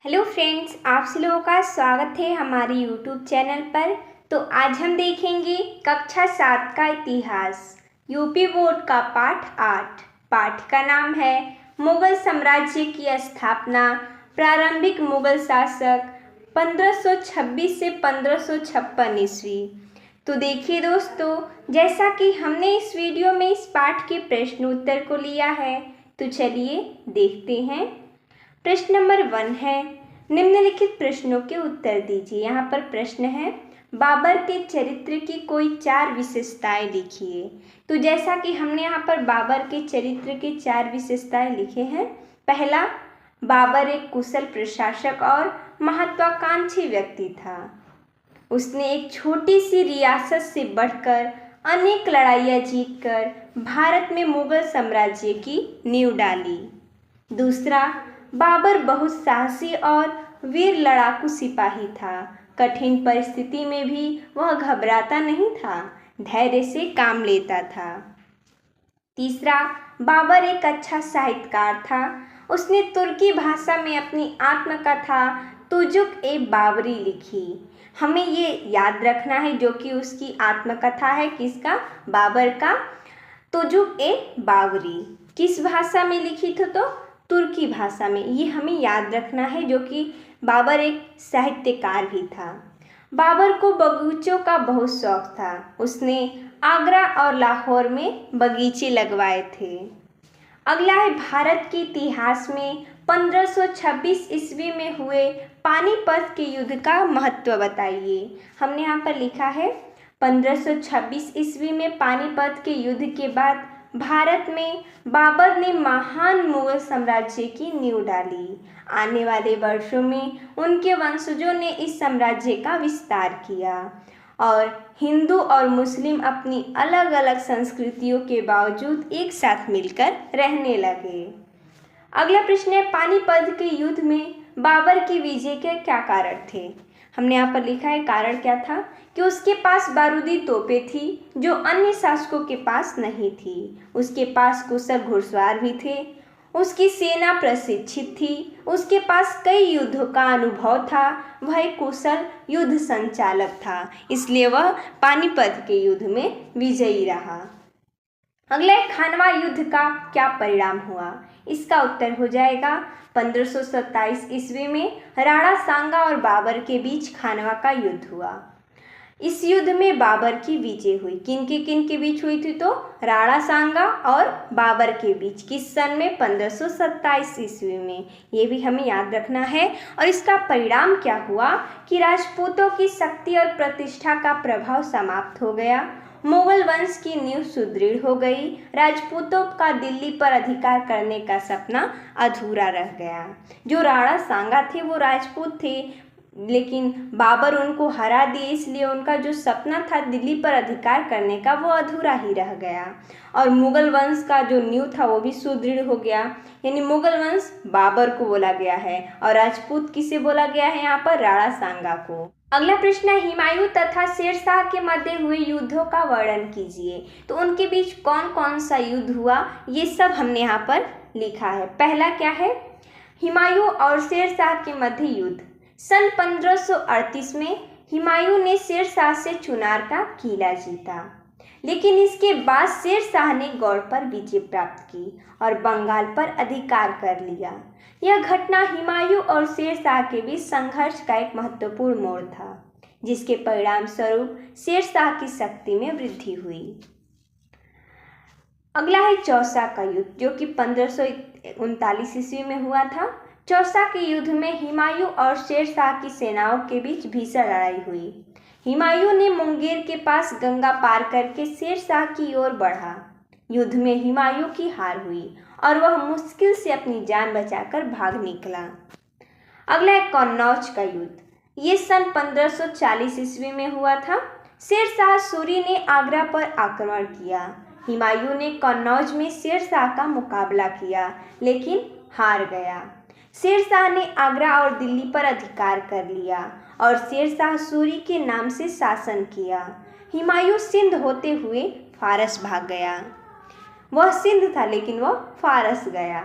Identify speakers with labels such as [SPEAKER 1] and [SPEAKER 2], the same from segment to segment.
[SPEAKER 1] Hello friends, आप सभी लोगों का स्वागत है हमारे यूट्यूब चैनल पर। तो आज हम देखेंगे कक्षा 7 का इतिहास, यूपी बोर्ड का पाठ 8। पाठ का नाम है मुगल साम्राज्य की स्थापना, प्रारंभिक मुगल शासक 1526 से 1556 ईस्वी। तो देखिए दोस्तों, जैसा कि हमने इस वीडियो में इस पाठ के प्रश्न उत्तर को लिया है, तो चलिए देखते हैं। प्रश्न नंबर 1 है, निम्नलिखित प्रश्नों के उत्तर दीजिए। यहाँ पर प्रश्न है, बाबर के चरित्र की कोई 4 विशेषताएं लिखिए। तो जैसा कि हमने यहाँ पर बाबर के चरित्र की 4 विशेषताएं लिखे हैं। पहला, बाबर एक कुशल प्रशासक और महत्वाकांक्षी व्यक्ति था। उसने एक छोटी सी रियासत से बढ़कर अनेक लड़ाइयाँ जीतकर भारत में मुगल साम्राज्य की नींव डाली। दूसरा, बाबर बहुत साहसी और वीर लड़ाकू सिपाही था। कठिन परिस्थिति में भी वह घबराता नहीं था, धैर्य से काम लेता था। तीसरा, बाबर एक अच्छा साहित्यकार था। उसने तुर्की भाषा में अपनी आत्मकथा तुजुक-ए-बाबरी लिखी। हमें ये याद रखना है, जो कि उसकी आत्मकथा है किसका, बाबर का, तुजुक-ए-बाबरी। किस भाषा में लिखी थी? तो तुर्की भाषा में। ये हमें याद रखना है, जो कि बाबर एक साहित्यकार भी था। बाबर को बगीचों का बहुत शौक था। उसने आगरा और लाहौर में बगीचे लगवाए थे। अगला है, भारत के इतिहास में 1526 ईस्वी में हुए पानीपत के युद्ध का महत्व बताइए। हमने यहाँ पर लिखा है, 1526 ईस्वी में पानीपत के युद्ध के बाद भारत में बाबर ने महान मुगल साम्राज्य की नींव डाली। आने वाले वर्षों में उनके वंशजों ने इस साम्राज्य का विस्तार किया और हिंदू और मुस्लिम अपनी अलग अलग संस्कृतियों के बावजूद एक साथ मिलकर रहने लगे। अगला प्रश्न है, पानीपत के युद्ध में बाबर की विजय के क्या कारण थे? हमने यहाँ पर लिखा है, कारण क्या था कि उसके पास बारूदी तोपें थी जो अन्य शासकों के पास नहीं थी। उसके पास कुशल घुड़सवार भी थे। उसकी सेना प्रशिक्षित थी। उसके पास कई युद्धों का अनुभव था। वह एक कुशल युद्ध संचालक था, इसलिए वह पानीपत के युद्ध में विजयी रहा। अगला, खानवा युद्ध का क्या परिणाम हुआ? इसका उत्तर हो जाएगा, 1527 ईस्वी में राणा सांगा और बाबर के बीच खानवा का युद्ध हुआ। इस युद्ध में बाबर की विजय हुई। किन के बीच हुई थी? तो राणा सांगा और बाबर के बीच। किस सन में? 1527 ईस्वी में। ये भी हमें याद रखना है। और इसका परिणाम क्या हुआ कि राजपूतों की शक्ति और प्रतिष्ठा का प्रभाव समाप्त हो गया। मुगल वंश की नींव सुदृढ़ हो गई। राजपूतों का दिल्ली पर अधिकार करने का सपना अधूरा रह गया। जो राणा सांगा थे वो राजपूत थे, लेकिन बाबर उनको हरा दिए, इसलिए उनका जो सपना था दिल्ली पर अधिकार करने का वो अधूरा ही रह गया। और मुगल वंश का जो नींव था वो भी सुदृढ़ हो गया। यानी मुगल वंश बाबर को बोला गया है और राजपूत किसे बोला गया है? यहाँ पर राणा सांगा को। अगला प्रश्न है, हुमायूं तथा शेरशाह के मध्य हुए युद्धों का वर्णन कीजिए। तो उनके बीच कौन कौन सा युद्ध हुआ, ये सब हमने यहाँ पर लिखा है। पहला क्या है, हुमायूं और शेरशाह के मध्य युद्ध। सन 1538 में हुमायूं ने शेरशाह से चुनार का किला जीता, लेकिन इसके बाद शेरशाह ने गौड़ पर विजय प्राप्त की और बंगाल पर अधिकार कर लिया। यह घटना हुमायूं और शेरशाह के बीच संघर्ष का एक महत्वपूर्ण मोड़ था, जिसके परिणाम स्वरूप शेरशाह की शक्ति में वृद्धि हुई। अगला है चौसा का युद्ध, जो कि 1539 ईस्वी में हुआ था। चौसा के युद्ध में हुमायूं और शेरशाह की सेनाओं के बीच भीषण लड़ाई हुई। हुमायूं ने मुंगेर के पास गंगा पार करके शेरशाह की ओर बढ़ा। युद्ध में हुमायूं की हार हुई और वह मुश्किल से अपनी जान बचाकर भाग निकला। अगला है कन्नौज का युद्ध। ये सन 1540 ईस्वी में हुआ था। शेरशाह सूरी ने आगरा पर आक्रमण किया। हुमायूं ने कन्नौज में शेरशाह का मुकाबला किया, लेकिन हार गया। शेरशाह ने आगरा और दिल्ली पर अधिकार कर लिया और शेरशाह सूरी के नाम से शासन किया। हुमायूं सिंध होते हुए फारस भाग गया। वह सिंध था, लेकिन वह फारस गया।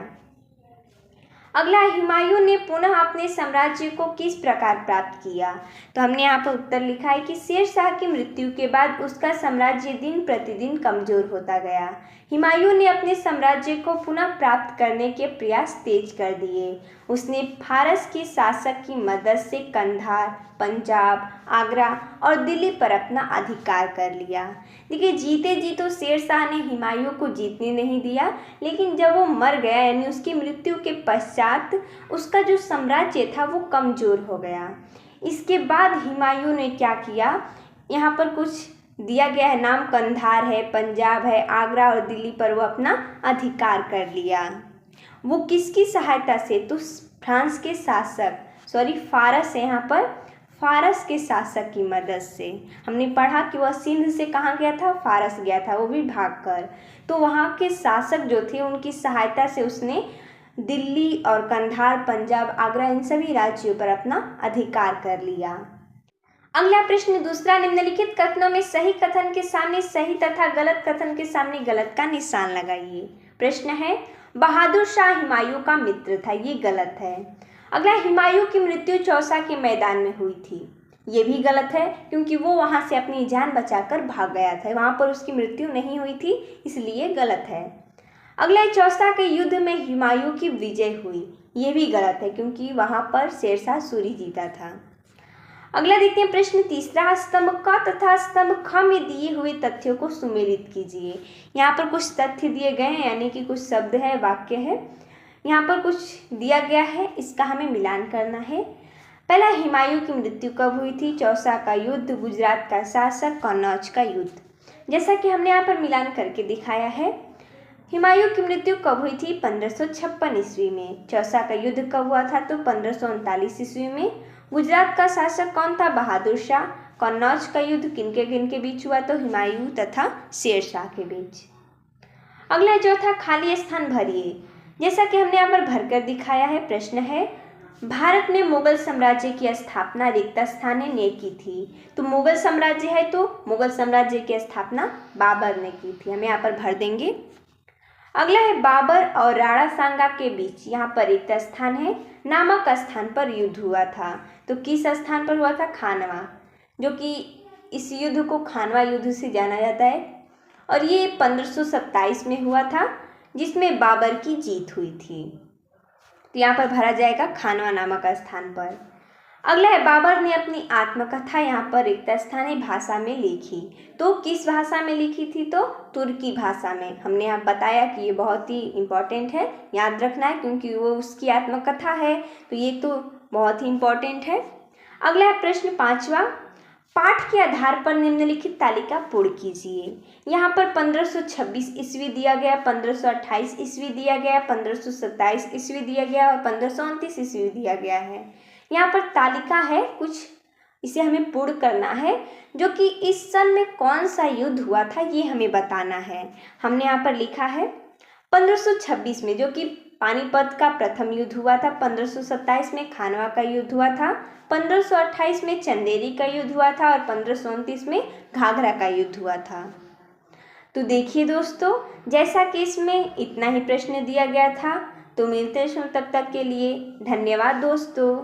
[SPEAKER 1] अगला, हुमायूं ने पुनः अपने साम्राज्य को किस प्रकार प्राप्त किया? तो हमने यहाँ पर उत्तर लिखा है कि शेर शाह की मृत्यु के बाद उसका साम्राज्य दिन प्रतिदिन कमजोर होता गया। हुमायूं ने अपने साम्राज्य को पुनः प्राप्त करने के प्रयास तेज कर दिए। उसने फारस के शासक की मदद से कंधार, पंजाब, आगरा और दिल्ली पर अपना अधिकार कर लिया। देखिए, जीते जी तो शेर शाह ने हुमायूं को जीतने नहीं दिया, लेकिन जब वो मर गया यानी उसकी मृत्यु के पश्चात उसका जो साम्राज्य था वो कमज़ोर हो गया। इसके बाद हुमायूं ने क्या किया, यहाँ पर कुछ दिया गया है नाम, कंधार है, पंजाब है, आगरा और दिल्ली पर वो अपना अधिकार कर लिया। वो किसकी सहायता से? तो फ्रांस के शासक, फारस है यहाँ पर, फारस के शासक की मदद से। हमने पढ़ा कि वह सिंध से कहाँ गया था? फारस गया था, वो भी भागकर। तो वहाँ के शासक जो थे उनकी सहायता से उसने दिल्ली और कंधार, पंजाब, आगरा इन सभी राज्यों पर अपना अधिकार कर लिया। अगला प्रश्न दूसरा, निम्नलिखित कथनों में सही कथन के सामने सही तथा गलत कथन के सामने गलत का निशान लगाइए। प्रश्न है, बहादुर शाह हुमायूं का मित्र था, ये गलत है। अगला, हुमायूं की मृत्यु चौसा के मैदान में हुई थी, ये भी गलत है क्योंकि वो वहाँ से अपनी जान बचाकर भाग गया था, वहाँ पर उसकी मृत्यु नहीं हुई थी, इसलिए गलत है। अगला, चौसा के युद्ध में हुमायूं की विजय हुई, ये भी गलत है क्योंकि वहाँ पर शेरशाह सूरी जीता था। अगला देखते हैं प्रश्न तीसरा, स्तंभ क तथा स्तंभ ख में दिए हुए तथ्यों को सुमेलित कीजिए। यहाँ पर कुछ तथ्य दिए गए हैं यानी कि कुछ शब्द है, वाक्य है, यहाँ पर कुछ दिया गया है, इसका हमें मिलान करना है। पहला, हुमायूं की मृत्यु कब हुई थी? चौसा का युद्ध, गुजरात का शासक, कन्नौज का युद्ध। जैसा कि हमने यहाँ पर मिलान करके दिखाया है, हुमायूं की मृत्यु कब हुई थी? 1556 ईस्वी में। चौसा का युद्ध कब हुआ था? तो 1539 ईस्वी में। गुजरात का शासक कौन था? बहादुर शाह। कन्नौज का युद्ध किनके बीच हुआ? तो हुमायूं तथा शेर शाह के बीच। अगला चौथा, खाली स्थान भरिए। जैसा कि हमने यहाँ पर भरकर दिखाया है। प्रश्न है, भारत में मुगल साम्राज्य की स्थापना रिक्त स्थान ने की थी। तो मुगल साम्राज्य है तो मुगल साम्राज्य की स्थापना बाबर ने की थी, हम यहाँ पर भर देंगे। अगला है, बाबर और राणा सांगा के बीच यहाँ पर रिक्त स्थान है, नामक स्थान पर युद्ध हुआ था। तो किस स्थान पर हुआ था? खानवा, जो कि इस युद्ध को खानवा युद्ध से जाना जाता है और ये 1527 में हुआ था, जिसमें बाबर की जीत हुई थी। तो यहाँ पर भरा जाएगा खानवा नामक स्थान पर। अगला है, बाबर ने अपनी आत्मकथा यहाँ पर रिक्त स्थानीय भाषा में लिखी। तो किस भाषा में लिखी थी? तो तुर्की भाषा में। हमने यहाँ बताया कि ये बहुत ही इम्पोर्टेंट है, याद रखना है क्योंकि वो उसकी आत्मकथा है, तो ये तो बहुत ही इम्पोर्टेंट है। अगला है प्रश्न पांचवा, पाठ के आधार पर निम्नलिखित तालिका पूर्ण कीजिए। यहाँ पर 1526 ईस्वी दिया गया, 1528 ईस्वी दिया गया, 1527 ईस्वी दिया गया और 1529 ईस्वी दिया गया है। यहाँ पर तालिका है कुछ, इसे हमें पूर्ण करना है, जो कि इस सन में कौन सा युद्ध हुआ था ये हमें बताना है। हमने यहाँ पर लिखा है 1526 में, जो कि पानीपत का प्रथम युद्ध हुआ था, 1527 में खानवा का युद्ध हुआ था, 1528 में चंदेरी का युद्ध हुआ था और 1529 में घाघरा का युद्ध हुआ था। तो देखिए दोस्तों, जैसा कि इसमें इतना ही प्रश्न दिया गया था, तो मिलते हैं तब तक के लिए धन्यवाद दोस्तों।